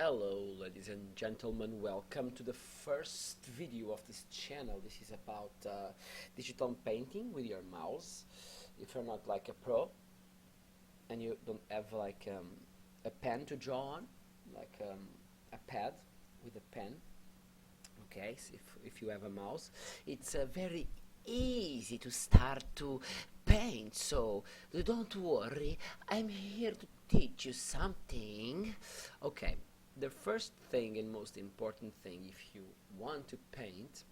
Hello ladies and gentlemen, welcome to the first video of this channel. This is about digital painting with your mouse. If you're not like a pro and you don't have like a pen to draw on, like a pad with a pen, okay, so if you have a mouse, it's very easy to start to paint, so don't worry, I'm here to teach you something. Okay, the first thing and most important thing if you want to paint,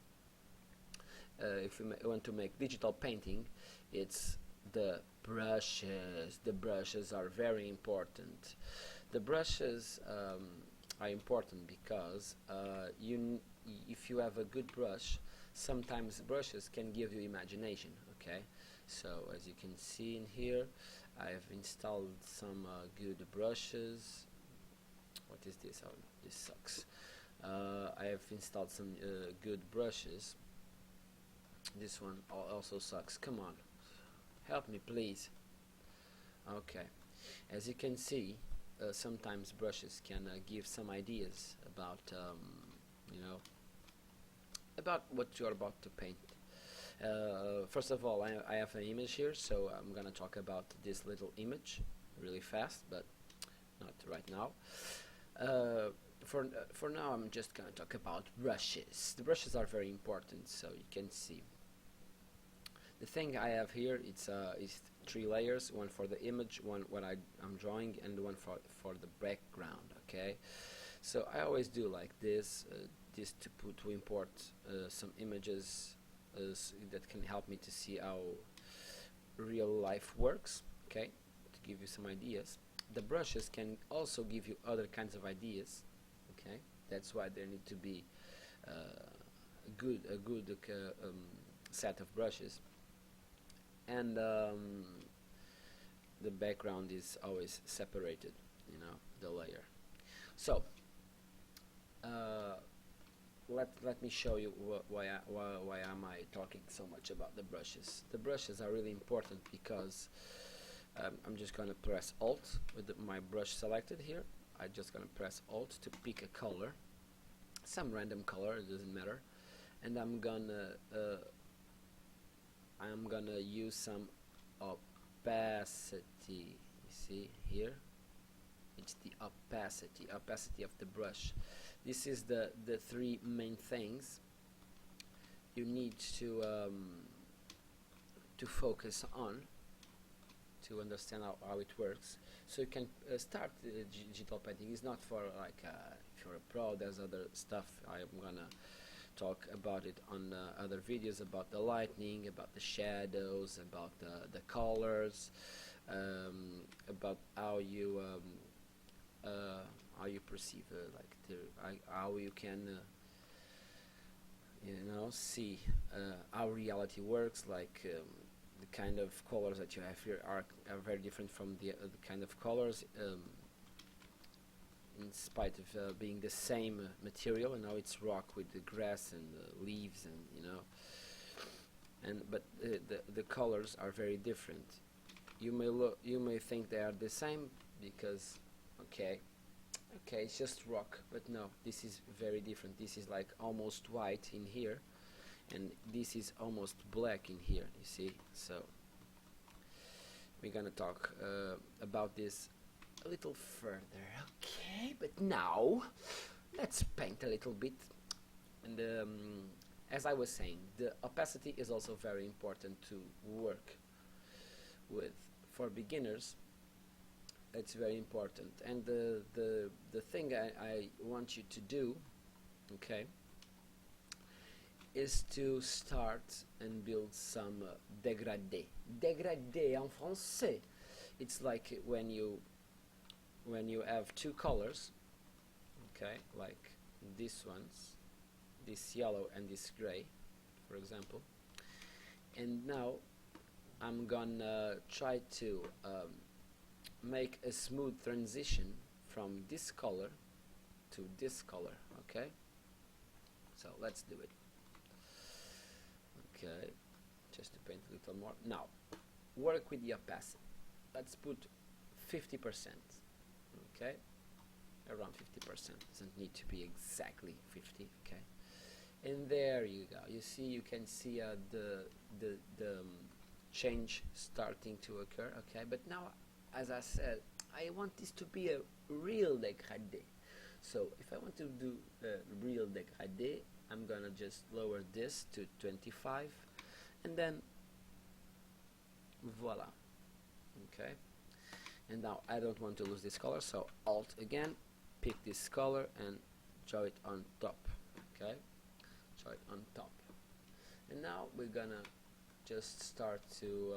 if you want to make digital painting, it's the brushes. The brushes are very important. The brushes are important because if you have a good brush, sometimes brushes can give you imagination. Okay, so as you can see in here, I've installed some good brushes. What is this? Oh, this sucks. I have installed some good brushes. This one also sucks. Come on, help me please. Okay, as you can see, sometimes brushes can give some ideas about about what you're about to paint. First of all, I have an image here, so I'm gonna talk about this little image really fast, but not right now. For now, I'm just gonna talk about brushes. The brushes are very important, so you can see. The thing I have here is three layers: one for the image, one what I'm drawing, and one for the background. Okay, so I always do like this, to import some images that can help me to see how real life works. Okay, to give you some ideas. The brushes can also give you other kinds of ideas. Okay, that's why there need to be a good set of brushes, and the background is always separated, the layer. So let me show you why am I talking so much about the brushes. The brushes are really important because I'm just going to press Alt with my brush selected here. I'm just going to press Alt to pick a color, some random color, it doesn't matter, and I'm gonna use some opacity. You see here, it's the opacity of the brush. This is the three main things you need to focus on to understand how it works, so you can start digital painting. It's not for like if you're a pro. There's other stuff I'm gonna talk about it on other videos, about the lighting, about the shadows, about the colors, about how you perceive how you can see how reality works, like the kind of colors that you have here are very different from the kind of colors, in spite of being the same material. It's rock with the grass and the leaves, and but the colors are very different. You may think they are the same because okay, it's just rock, but no, this is very different. This is like almost white in here, and this is almost black in here, you see. So we're gonna talk about this a little further. Okay, but now let's paint a little bit. And as I was saying, the opacity is also very important to work with. For beginners, it's very important, and the thing I want you to do, okay, is to start and build some dégradé. Dégradé en français. It's like when you have two colors, okay, like these ones, this yellow and this gray, for example. And now I'm gonna try to make a smooth transition from this color to this color. Okay, so let's do it. Okay, just to paint a little more. Now, work with the opacity. Let's put 50%. Okay, around 50%. Doesn't need to be exactly 50. Okay, and there you go. You see, you can see the change starting to occur. Okay, but now, as I said, I want this to be a real dégradé. So if I want to do a real dégradé, I'm gonna just lower this to 25, and then voila. Okay, and now I don't want to lose this color, so Alt again, pick this color and draw it on top. Okay, draw it on top, and now we're gonna just start to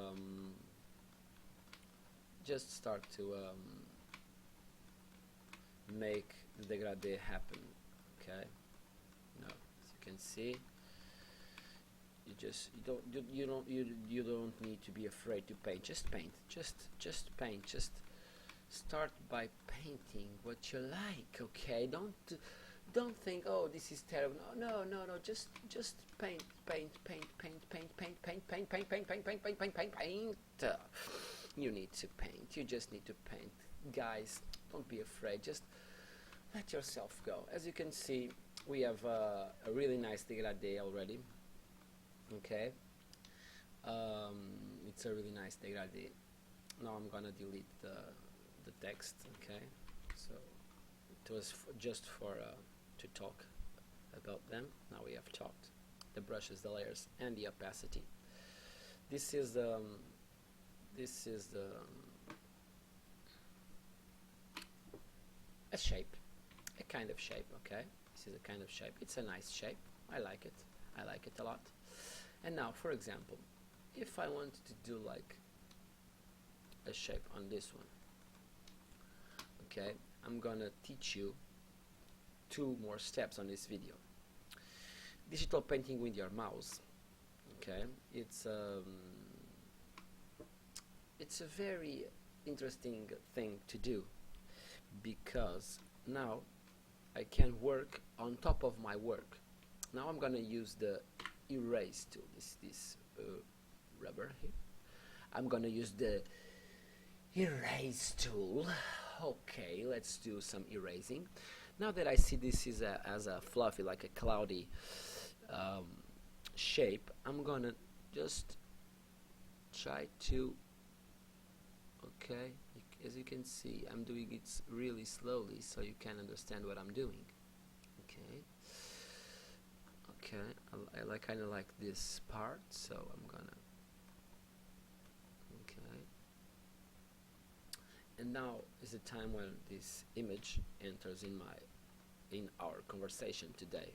make the dégradé happen. Okay, now as you can see, you don't need to be afraid to paint. Just paint. Just paint. Just start by painting what you like. Okay, don't think, oh, this is terrible. No. Just paint. You need to paint. You just need to paint, guys. Don't be afraid. Just let yourself go. As you can see, we have a really nice dégradé already. Okay, it's a really nice dégradé. Now I'm gonna delete the text. Okay, so it was just for to talk about them. Now we have talked. The brushes, the layers, and the opacity. This is the a shape, a kind of shape. Okay, this is a kind of shape. It's a nice shape. I like it. I like it a lot. And now, for example, if I wanted to do like a shape on this one, okay, I'm gonna teach you 2 more steps on this video. Digital painting with your mouse. Okay, it's a very interesting thing to do, because now I can work on top of my work. Now I'm gonna use the erase tool, this rubber here. I'm gonna use the erase tool. Okay, let's do some erasing. Now that I see this is as a fluffy, like a cloudy shape, I'm gonna just try to, okay, as you can see, I'm doing it really slowly so you can understand what I'm doing. Okay, I kind of like this part, so I'm gonna, okay, and now is the time when this image enters in our conversation today,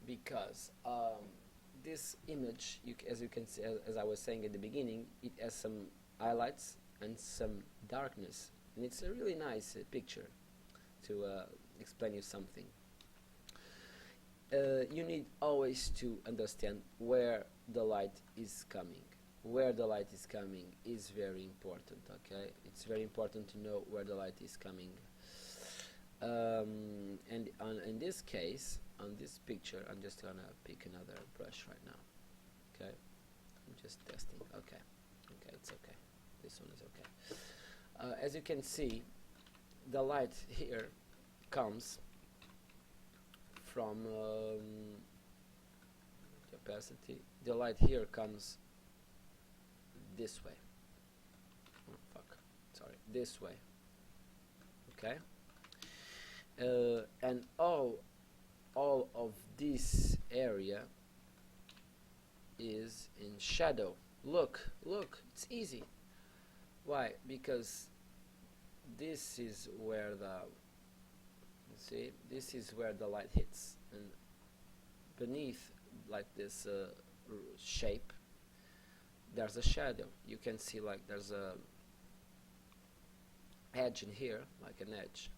because this image, as you can see, as I was saying at the beginning, it has some highlights and some darkness, and it's a really nice picture to explain you something. You need always to understand where the light is coming. Where the light is coming is very important. Okay, it's very important to know where the light is coming. And in this case, on this picture, I'm just gonna pick another brush right now. Okay, I'm just testing. Okay, it's okay. This one is okay. As you can see, the light here comes from the opacity. The light here comes this way. Oh, fuck. Sorry, this way. Okay. And all of this area is in shadow. Look, it's easy. Why? Because this is where this is where the light hits, and beneath, like this shape, there's a shadow. You can see like there's a edge in here, like an edge.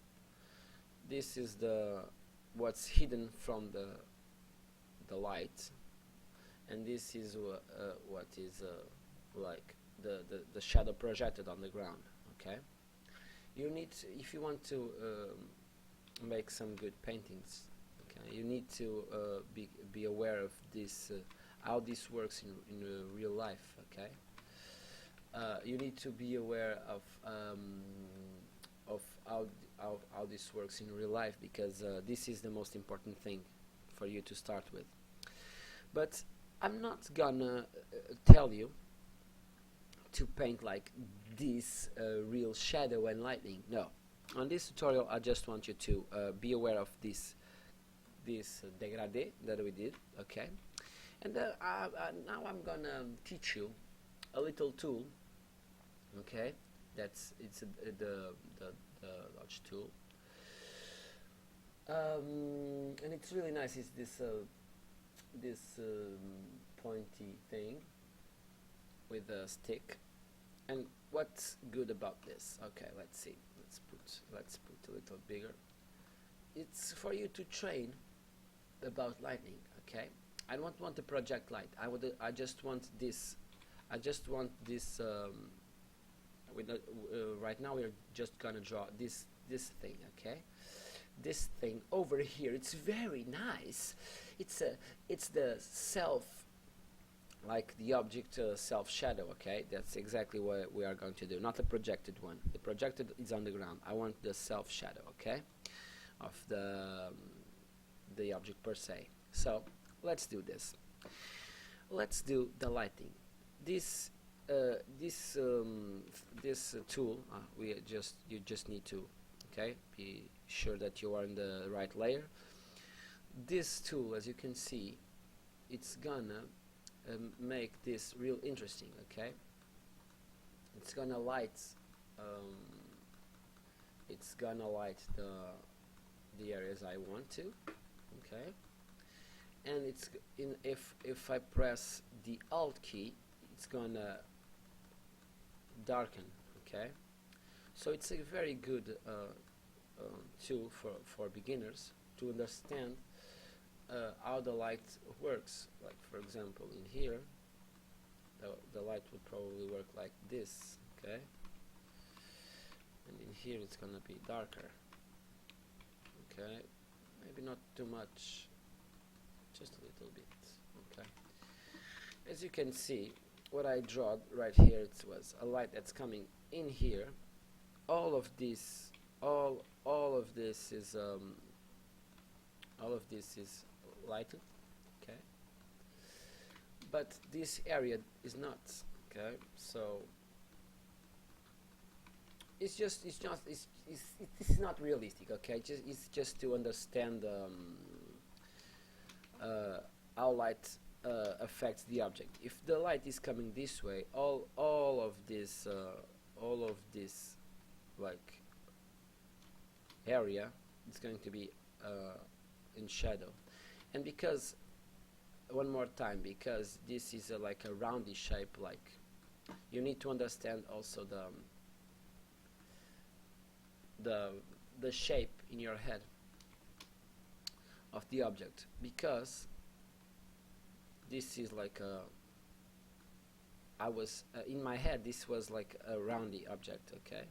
This is what's hidden from the light, and this is what is like the shadow projected on the ground. Okay, you need to, if you want to make some good paintings, okay, you need to be aware of this, how this works in real life. Okay, you need to be aware of how this works in real life, because this is the most important thing for you to start with. But I'm not gonna tell you to paint like this real shadow and lightning. No. On this tutorial, I just want you to be aware of this dégradé that we did, okay? And now I'm gonna teach you a little tool, okay? It's the Dodge tool, and it's really nice. It's this pointy thing with a stick. And what's good about this? Okay, let's see. Let's put a little bigger. It's for you to train about lightning. Okay, I don't want to project light. I just want this. Right now we're just gonna draw this thing. Okay, this thing over here. It's very nice. It's the self, like the object self shadow. Okay, that's exactly what we are going to do. Not the projected one. The projected is on the ground. I want the self shadow. Okay, of the object per se. So let's do this. Let's do the lighting. This tool, you just need to, okay, be sure that you are in the right layer. This tool, as you can see, it's gonna make this real interesting. Okay, it's gonna light the areas I want to. Okay, and if I press the Alt key, it's gonna darken. Okay, so it's a very good tool for beginners to understand how the light works. Like, for example, in here the light would probably work like this. Okay, and in here it's gonna be darker. Okay, maybe not too much, just a little bit. Okay, as you can see, what I drew right here, it was a light that's coming in here. All of this is lighted. Okay, but this area is not. Okay, so it's not realistic. Okay, it's just to understand how light affects the object. If the light is coming this way, all of this like area is going to be in shadow. And because, one more time, because this is like a roundy shape, like, you need to understand also the shape in your head of the object, because this is like in my head this was like a roundy object. Okay,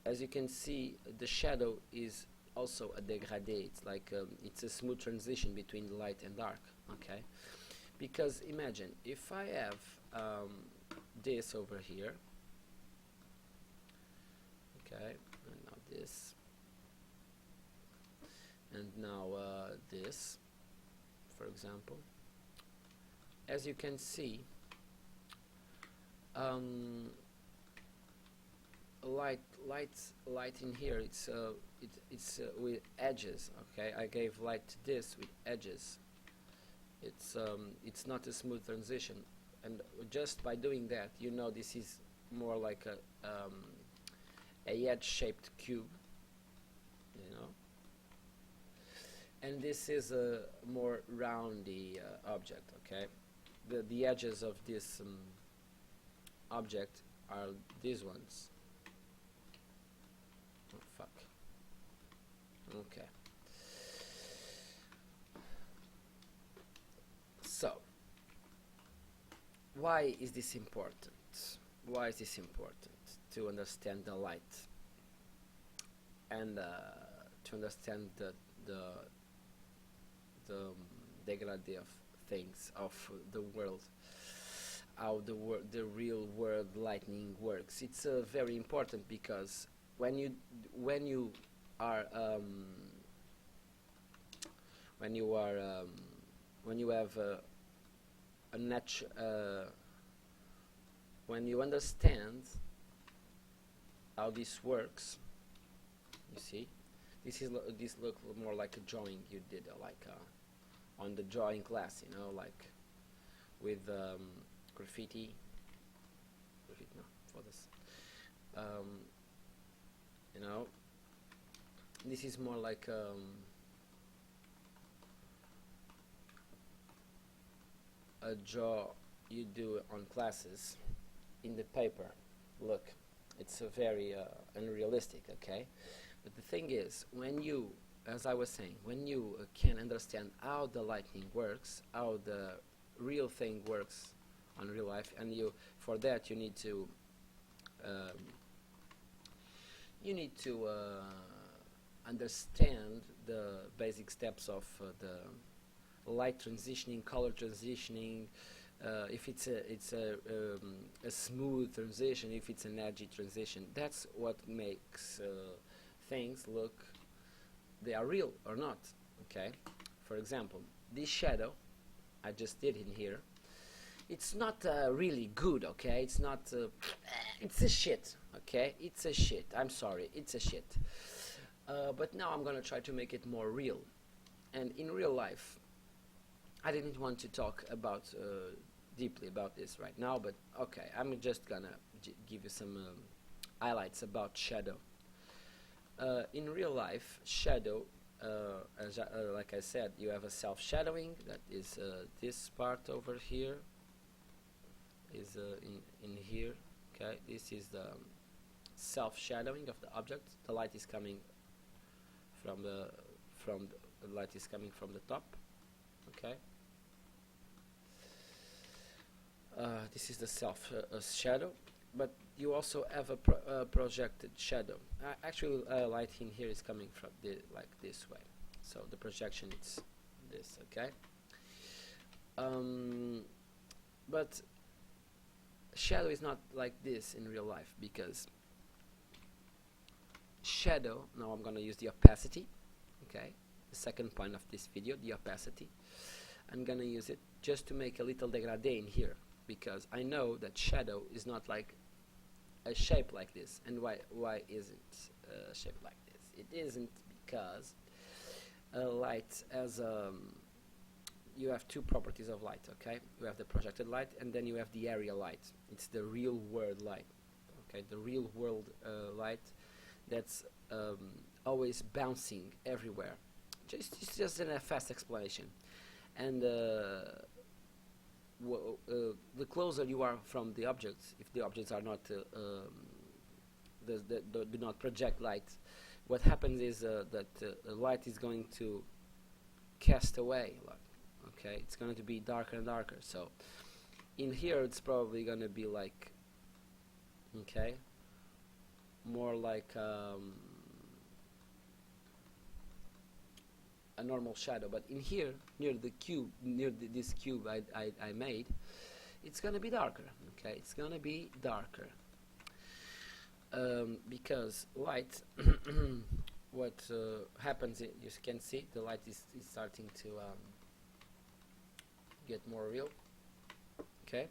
as you can see, the shadow is also a dégradé. It's like it's a smooth transition between light and dark. Okay, because imagine if I have this over here. Okay, and now this, and now this, for example. As you can see, light in here. It's with edges. Okay, I gave light to this with edges. It's not a smooth transition, and just by doing that, you know, this is more like a edge-shaped cube. You know, and this is a more roundy object. Okay. The edges of this object are these ones. Oh, fuck. Okay. So, why is this important? Why is this important? To understand the light and to understand the dégradé of things, of the world, how the real world lightning works. It's very important because when you when you are when you are when you have a when you understand how this works, you see, this look more like a drawing you did on the drawing class, you know, like with graffiti no, for this, you know, this is more like a draw you do on classes in the paper. Look, it's a very unrealistic, okay? But the thing is, when you, as I was saying, when you can understand how the lightning works, how the real thing works on real life, and you, for that you need to understand the basic steps of the light transitioning, color transitioning, if it's a smooth transition, if it's an edgy transition. That's what makes things look, they are real or not, okay? For example, this shadow I just did in here, it's not really good, okay? It's not, it's a shit, okay? It's a shit, I'm sorry, it's a shit. But now I'm gonna try to make it more real. And in real life, I didn't want to talk about deeply about this right now, but okay, I'm just gonna give you some highlights about shadow. In real life, shadow, like I said, you have a self-shadowing, that is this part over here, is in here, okay? This is the self-shadowing of the object. The light is coming from the light is coming from the top, okay? This is the self shadow, but you also have a projected shadow. Actually, light in here is coming from like this way, so the projection is this, okay? But shadow is not like this in real life, because shadow, now I'm gonna use the opacity, okay? The second point of this video, the opacity. I'm gonna use it just to make a little dégradé in here, because I know that shadow is not like a shape like this. And why isn't a shape like this? It isn't because light has you have two properties of light, okay? You have the projected light, and then you have the area light. It's the real world light, okay? The real world light that's always bouncing everywhere. It's just a fast explanation. And the closer you are from the objects, if the objects are not do not project light, what happens is that light is going to cast away, okay? It's going to be darker and darker. So in here it's probably going to be like, okay, more like a normal shadow. But in here, near the cube, this cube I made, it's gonna be darker, okay? It's gonna be darker because light what happens, you can see the light is starting to get more real, okay?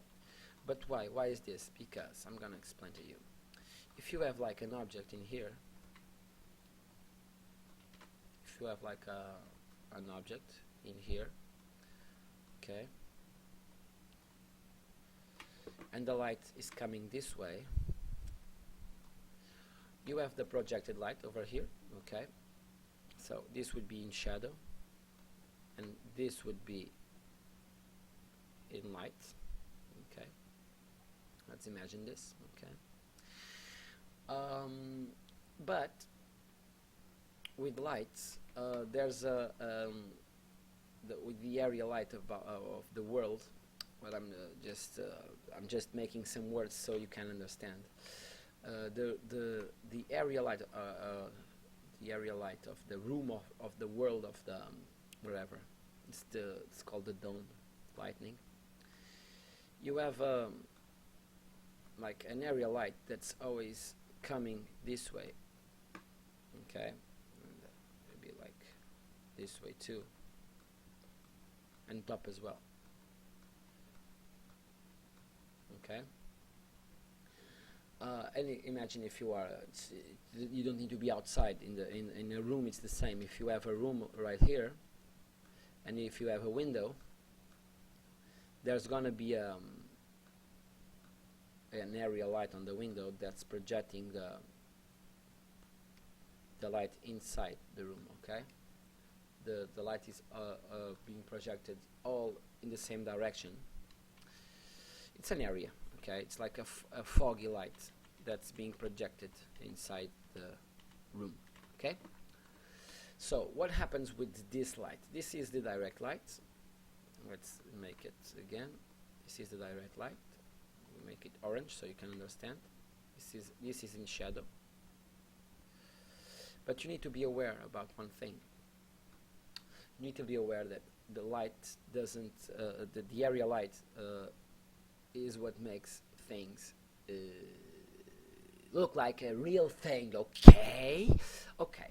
But why is this? Because I'm gonna explain to you. If you have like an object in here, if you have like an object in here, okay, and the light is coming this way, you have the projected light over here, okay? So this would be in shadow, and this would be in light, okay? Let's imagine this, okay? But with lights, there's with the area light of the world. Well, I'm just making some words so you can understand. The area light, the area light of the room of the world of the wherever. It's called the dome lightning. You have like an area light that's always coming this way, okay, and maybe like this way too, and top as well. Okay. And imagine if you are, you don't need to be outside in a room. It's the same. If you have a room right here, and if you have a window, there's gonna be an area light on the window that's projecting the light inside the room. Okay, the light is being projected all in the same direction. It's an area. Okay, it's like a foggy light that's being projected inside the room. Okay, so what happens with this light? This is the direct light. Let's make it again. This is the direct light. We make it orange so you can understand. This is in shadow. But you need to be aware about one thing. You need to be aware that the light doesn't, the area light is what makes things look like a real thing. Okay? Okay.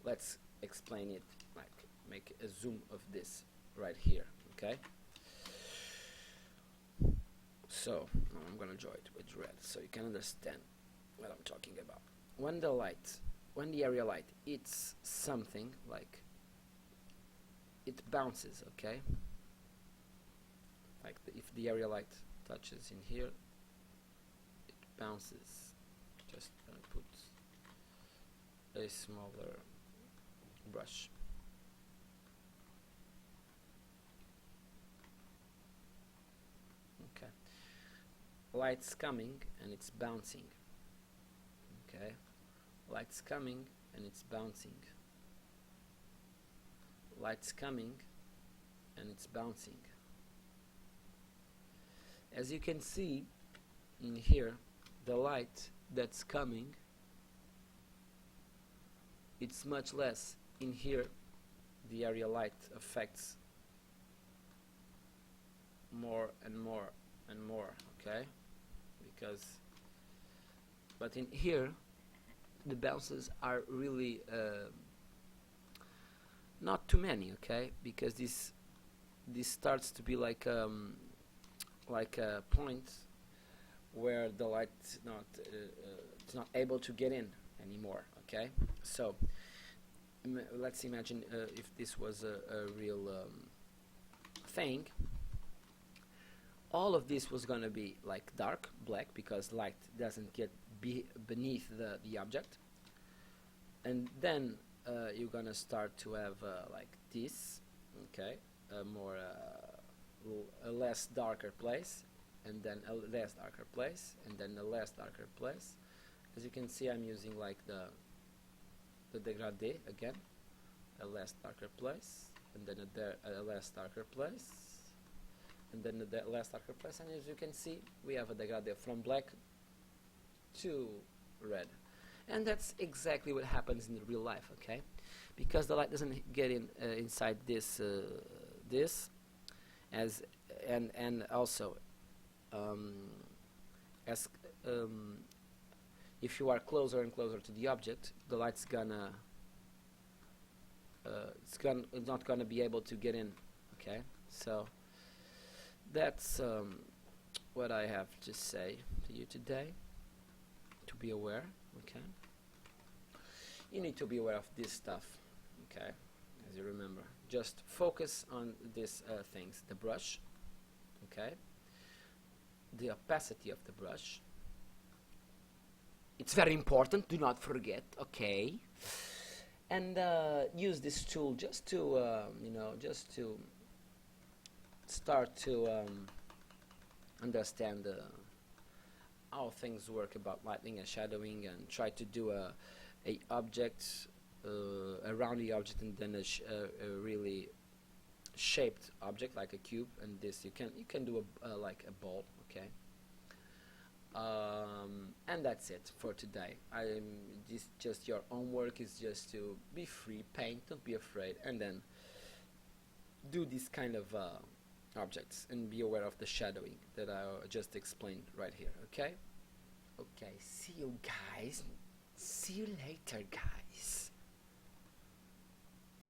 Let's explain it, like make a zoom of this right here. Okay? So I'm gonna draw it with red so you can understand what I'm talking about. When the area light hits something, like it bounces, okay? Like if the area light touches in here, it bounces. Just gonna put a smaller brush. Okay. Light's coming and it's bouncing. Okay. Light's coming and it's bouncing. Light's coming and it's bouncing. As you can see in here, the light that's coming, it's much less. In here, the area light affects more and more and more, okay? But in here, the bounces are really not too many, okay? Because this starts to be like a point where the light it's not able to get in anymore, okay? So let's imagine if this was a real thing. All of this was going to be like dark black because light doesn't get beneath the object, and then you're gonna start to have like this, okay, a less darker place, and then a less darker place, and then a less darker place. As you can see, I'm using like the dégradé again, a less darker place, and then a less darker place, and then a less darker place, and as you can see, we have a dégradé from black to red. And that's exactly what happens in real life, okay? Because the light doesn't get inside this and also if you are closer and closer to the object, the light's gonna it's not gonna be able to get in, okay? So that's what I have to say to you today. To be aware, okay? You need to be aware of this stuff, okay? As you remember, just focus on these things: the brush, okay? The opacity of the brush. It's very important. Do not forget, okay? And use this tool just to, just to start to understand how things work about lighting and shadowing, and try to do a object around the object, and then a really shaped object like a cube, and this you can do like a ball, okay? And that's it for today. Just your homework is just to be free, paint, don't be afraid, and then do this kind of objects and be aware of the shadowing that I just explained right here, okay? Okay, see you guys. See you later, guys.